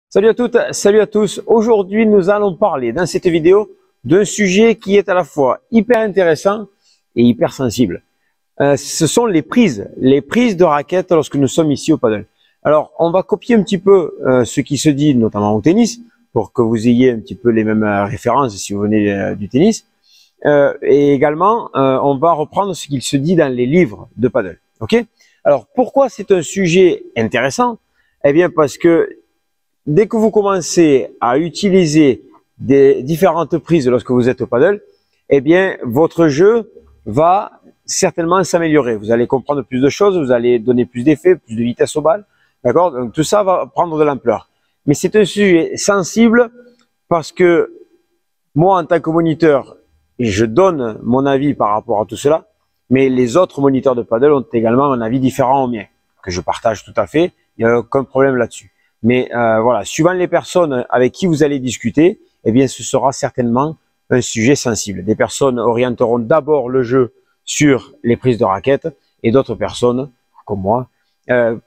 Salut à toutes, salut à tous. Aujourd'hui, nous allons parler dans cette vidéo d'un sujet qui est à la fois hyper intéressant et hyper sensible. Ce sont les prises de raquettes lorsque nous sommes ici au paddle. Alors, on va copier un petit peu ce qui se dit notamment au tennis pour que vous ayez un petit peu les mêmes références si vous venez du tennis. Et également, on va reprendre ce qu'il se dit dans les livres de paddle. Ok? Alors, pourquoi c'est un sujet intéressant? Eh bien, parce que dès que vous commencez à utiliser des différentes prises lorsque vous êtes au paddle, eh bien, votre jeu va certainement s'améliorer. Vous allez comprendre plus de choses, vous allez donner plus d'effets, plus de vitesse aux balles. D'accord? Donc, tout ça va prendre de l'ampleur. Mais c'est un sujet sensible parce que moi, en tant que moniteur, je donne mon avis par rapport à tout cela, mais les autres moniteurs de paddle ont également un avis différent au mien, que je partage tout à fait. Il n'y a aucun problème là-dessus. Mais voilà, suivant les personnes avec qui vous allez discuter, eh bien, ce sera certainement un sujet sensible. Des personnes orienteront d'abord le jeu sur les prises de raquettes et d'autres personnes, comme moi,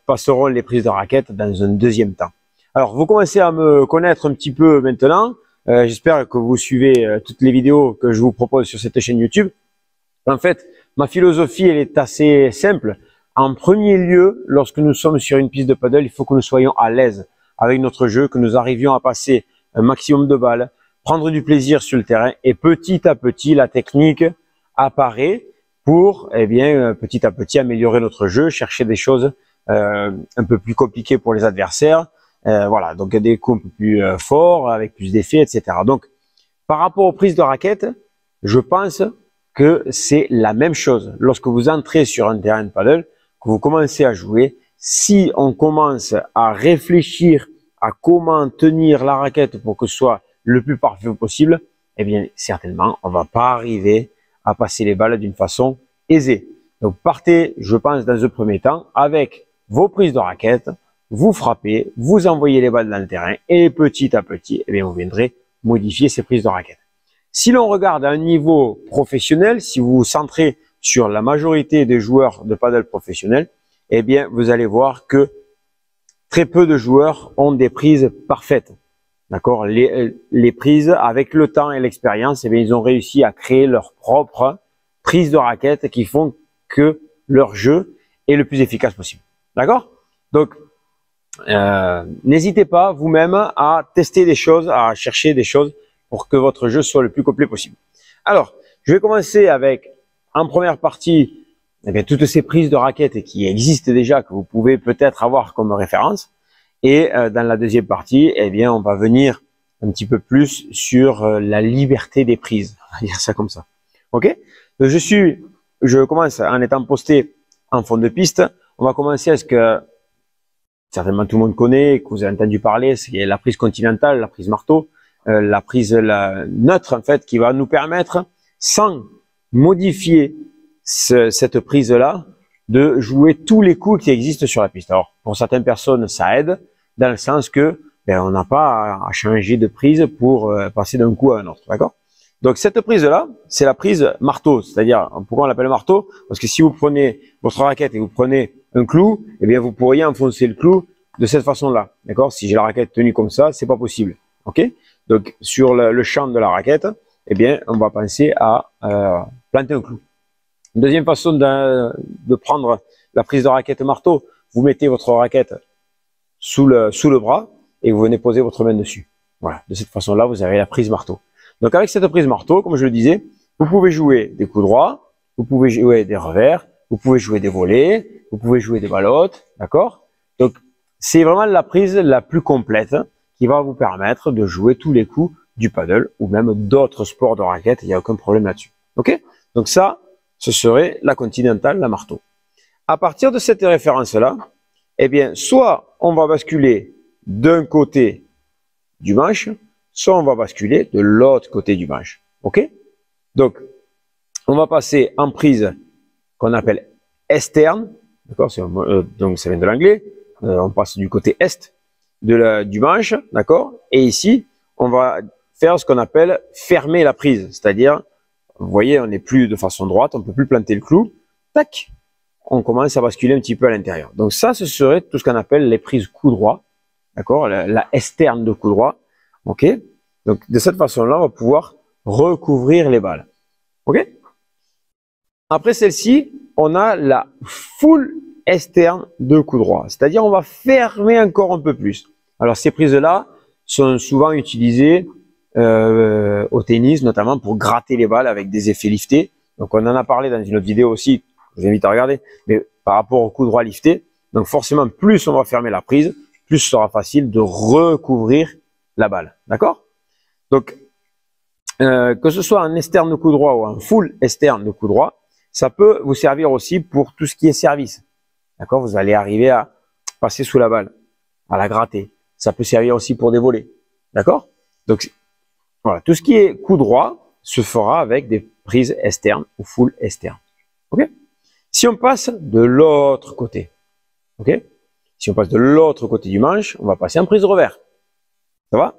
passeront les prises de raquettes dans un deuxième temps. Alors, vous commencez à me connaître un petit peu maintenant. J'espère que vous suivez toutes les vidéos que je vous propose sur cette chaîne YouTube. En fait, ma philosophie, elle est assez simple. En premier lieu, lorsque nous sommes sur une piste de paddle, il faut que nous soyons à l'aise avec notre jeu, que nous arrivions à passer un maximum de balles, prendre du plaisir sur le terrain et petit à petit, la technique apparaît pour, eh bien, petit à petit améliorer notre jeu, chercher des choses un peu plus compliquées pour les adversaires. Voilà, donc des coups un peu plus forts, avec plus d'effets, etc. Donc, par rapport aux prises de raquettes, je pense que c'est la même chose. Lorsque vous entrez sur un terrain de paddle, que vous commencez à jouer, si on commence à réfléchir à comment tenir la raquette pour que ce soit le plus parfait possible, eh bien, certainement, on va pas arriver à passer les balles d'une façon aisée. Donc, partez, je pense, dans un premier temps, avec vos prises de raquette, vous frappez, vous envoyez les balles dans le terrain et petit à petit, eh bien, vous viendrez modifier ces prises de raquette. Si l'on regarde à un niveau professionnel, si vous vous centrez sur la majorité des joueurs de paddle professionnels, eh bien, vous allez voir que très peu de joueurs ont des prises parfaites. D'accord? Les prises, avec le temps et l'expérience, eh bien, ils ont réussi à créer leur propre prise de raquette qui font que leur jeu est le plus efficace possible. D'accord? Donc, n'hésitez pas vous-même à tester des choses, à chercher des choses pour que votre jeu soit le plus complet possible. Alors, je vais commencer avec, en première partie, eh bien, toutes ces prises de raquettes qui existent déjà, que vous pouvez peut-être avoir comme référence. Et dans la deuxième partie, eh bien, on va venir un petit peu plus sur la liberté des prises. On va dire ça comme ça. OK? Donc, je commence en étant posté en fond de piste. On va commencer à ce que certainement tout le monde connaît, que vous avez entendu parler, c'est la prise continentale, la prise marteau, la prise neutre en fait, qui va nous permettre, sans modifier cette prise-là, de jouer tous les coups qui existent sur la piste. Alors, pour certaines personnes, ça aide, dans le sens que on n'a pas à changer de prise pour passer d'un coup à un autre, d'accord? Donc, cette prise-là, c'est la prise marteau, c'est-à-dire, pourquoi on l'appelle marteau? Parce que si vous prenez votre raquette et vous prenez un clou, eh bien, vous pourriez enfoncer le clou de cette façon-là, d'accord? Si j'ai la raquette tenue comme ça, c'est pas possible, ok? Donc, sur le champ de la raquette, eh bien, on va penser à planter un clou. Une deuxième façon de prendre la prise de raquette marteau, vous mettez votre raquette sous le bras et vous venez poser votre main dessus. Voilà, de cette façon-là, vous avez la prise marteau. Donc, avec cette prise marteau, comme je le disais, vous pouvez jouer des coups droits, vous pouvez jouer des revers, vous pouvez jouer des volées, vous pouvez jouer des ballottes, d'accord? Donc, c'est vraiment la prise la plus complète qui va vous permettre de jouer tous les coups du paddle ou même d'autres sports de raquette, il n'y a aucun problème là-dessus. Ok? Donc ça, ce serait la continentale, la marteau. À partir de cette référence-là, eh bien, soit on va basculer d'un côté du manche, soit on va basculer de l'autre côté du manche. Ok? Donc, on va passer en prise qu'on appelle externe, d'accord? Donc, ça vient de l'anglais. On passe du côté est du manche, d'accord? Et ici, on va faire ce qu'on appelle fermer la prise, c'est-à-dire, vous voyez, on n'est plus de façon droite, on ne peut plus planter le clou, tac, on commence à basculer un petit peu à l'intérieur. Donc ça, ce serait tout ce qu'on appelle les prises coup droit, d'accord, la externe de coup droit, ok. Donc de cette façon-là, on va pouvoir recouvrir les balles, ok. Après celle-ci, on a la full externe de coup droit, c'est-à-dire on va fermer encore un peu plus. Alors ces prises-là sont souvent utilisées au tennis, notamment pour gratter les balles avec des effets liftés. Donc on en a parlé dans une autre vidéo aussi, je vous invite à regarder, mais par rapport au coup droit lifté, donc forcément plus on va fermer la prise, plus ce sera facile de recouvrir la balle, d'accord. Donc que ce soit un externe de coup droit ou un full externe de coup droit, ça peut vous servir aussi pour tout ce qui est service, d'accord. Vous allez arriver à passer sous la balle, à la gratter. Ça peut servir aussi pour des volets, d'accord. Donc voilà, tout ce qui est coup droit se fera avec des prises externes ou full externe. Ok. Si on passe de l'autre côté, ok. Si on passe de l'autre côté du manche, on va passer en prise revers. Ça va?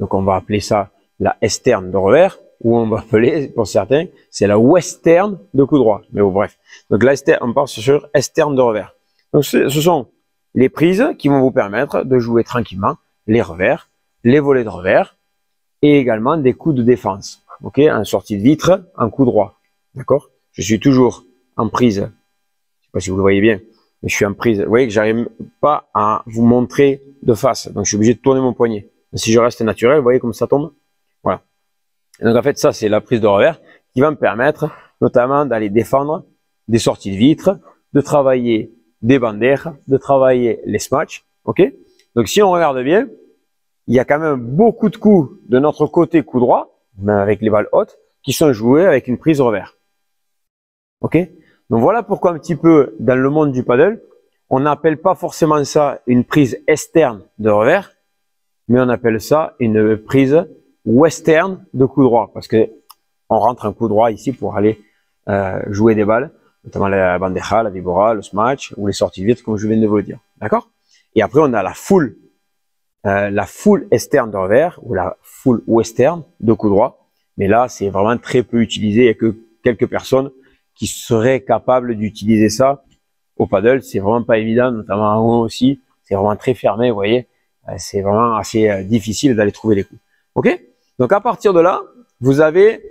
Donc on va appeler ça la externe de revers, ou on va appeler, pour certains, c'est la western de coup droit. Mais bon, bref. Donc là, on passe sur externe de revers. Donc ce sont les prises qui vont vous permettre de jouer tranquillement les revers, les volets de revers, et également des coups de défense, ok, en sortie de vitre, en coup droit, d'accord. Je suis toujours en prise, je ne sais pas si vous le voyez bien, mais je suis en prise, vous voyez que j'arrive pas à vous montrer de face, donc je suis obligé de tourner mon poignet. Mais si je reste naturel, vous voyez comme ça tombe, voilà. Et donc en fait ça c'est la prise de revers qui va me permettre notamment d'aller défendre des sorties de vitre, de travailler des bandejas, de travailler les smash, ok. Donc si on regarde bien, il y a quand même beaucoup de coups de notre côté coup droit, même avec les balles hautes, qui sont joués avec une prise revers. Ok. Donc voilà pourquoi un petit peu dans le monde du paddle, on n'appelle pas forcément ça une prise externe de revers, mais on appelle ça une prise western de coup droit, parce que on rentre un coup droit ici pour aller jouer des balles, notamment la bandeja, la vibora, le smash ou les sorties de vitre, comme je viens de vous le dire. D'accord. Et après on a la full externe de revers ou la full western de coup droit. Mais là, c'est vraiment très peu utilisé. Il n'y a que quelques personnes qui seraient capables d'utiliser ça au paddle. C'est vraiment pas évident, notamment en haut aussi. C'est vraiment très fermé, vous voyez. C'est vraiment assez difficile d'aller trouver les coups. Ok. Donc à partir de là, vous avez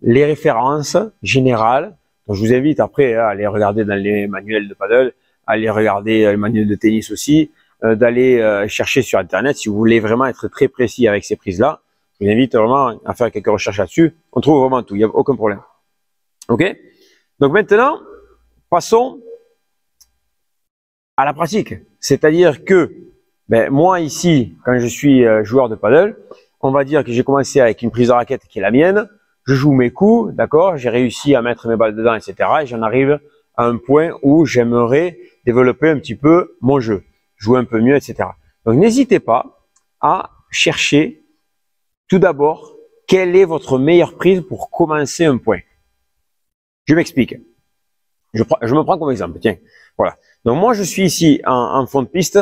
les références générales. Donc je vous invite après à aller regarder dans les manuels de paddle, à aller regarder les manuels de tennis aussi, d'aller chercher sur internet si vous voulez vraiment être très précis avec ces prises là. Je vous invite vraiment à faire quelques recherches là-dessus. On trouve vraiment tout, il n'y a aucun problème. Ok. Donc maintenant, passons à la pratique. C'est-à-dire que moi ici, quand je suis joueur de paddle, on va dire que j'ai commencé avec une prise de raquette qui est la mienne. Je joue mes coups, d'accord. J'ai réussi à mettre mes balles dedans, etc. Et j'en arrive à un point où j'aimerais développer un petit peu mon jeu, jouer un peu mieux, etc. Donc n'hésitez pas à chercher tout d'abord quelle est votre meilleure prise pour commencer un point. Je m'explique. Je me prends comme exemple. Tiens, voilà. Donc moi je suis ici en fond de piste.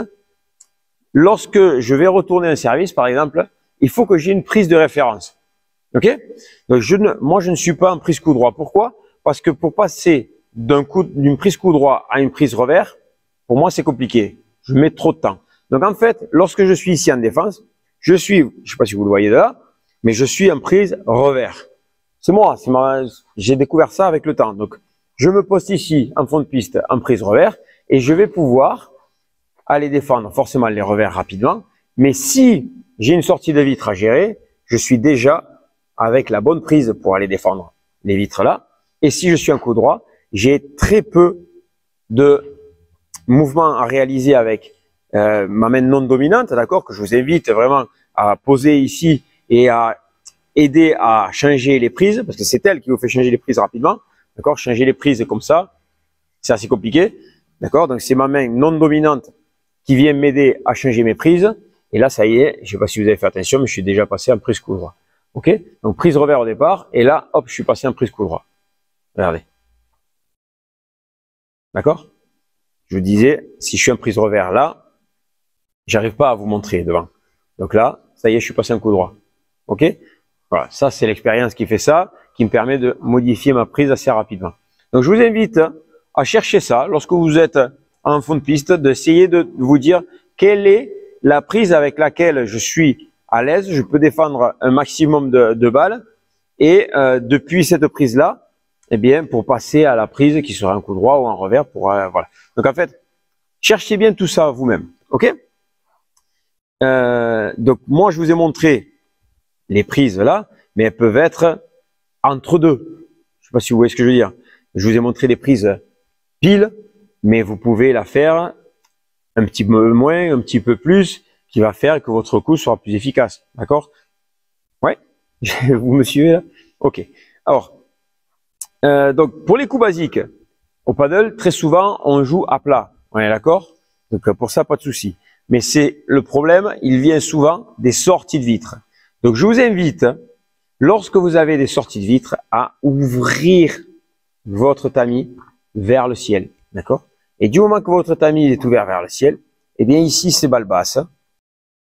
Lorsque je vais retourner un service, par exemple, il faut que j'ai une prise de référence. Ok? Donc moi je ne suis pas en prise coup droit. Pourquoi? Parce que pour passer d'une prise coup droit à une prise revers, pour moi c'est compliqué. Je mets trop de temps. Donc en fait, lorsque je suis ici en défense, je ne sais pas si vous le voyez de là, mais je suis en prise revers. C'est moi, j'ai découvert ça avec le temps. Donc je me poste ici en fond de piste en prise revers et je vais pouvoir aller défendre forcément les revers rapidement. Mais si j'ai une sortie de vitre à gérer, je suis déjà avec la bonne prise pour aller défendre les vitres là. Et si je suis en coup droit, j'ai très peu de mouvements à réaliser avec ma main non dominante, d'accord, que je vous invite vraiment à poser ici et à aider à changer les prises, parce que c'est elle qui vous fait changer les prises rapidement, d'accord. Changer les prises comme ça, c'est assez compliqué, d'accord. Donc c'est ma main non dominante qui vient m'aider à changer mes prises. Et là, ça y est, je ne sais pas si vous avez fait attention, mais je suis déjà passé en prise coup droit. Ok. Donc prise revers au départ, et là, hop, je suis passé en prise coup droit. Regardez. D'accord. Je vous disais, si je suis en prise revers là, j'arrive pas à vous montrer devant. Donc là, ça y est, je suis passé en coup droit. Ok. Voilà, ça c'est l'expérience qui fait ça, qui me permet de modifier ma prise assez rapidement. Donc je vous invite à chercher ça lorsque vous êtes en fond de piste, d'essayer de vous dire quelle est la prise avec laquelle je suis à l'aise, je peux défendre un maximum de balles. Et depuis cette prise-là, eh bien, pour passer à la prise qui sera un coup droit ou un revers, pour voilà. Donc en fait, cherchez bien tout ça vous-même, ok? Donc moi, je vous ai montré les prises là, mais elles peuvent être entre deux. Je sais pas si vous voyez ce que je veux dire. Je vous ai montré des prises pile, mais vous pouvez la faire un petit peu moins, un petit peu plus, qui va faire que votre coup sera plus efficace. D'accord? Ouais? Vous me suivez là? Ok. Alors, donc pour les coups basiques, au paddle, très souvent, on joue à plat. On est d'accord? Donc pour ça, pas de souci. Mais c'est le problème, il vient souvent des sorties de vitres. Donc je vous invite, lorsque vous avez des sorties de vitres, à ouvrir votre tamis vers le ciel. D'accord? Et du moment que votre tamis est ouvert vers le ciel, eh bien ici c'est balle basse.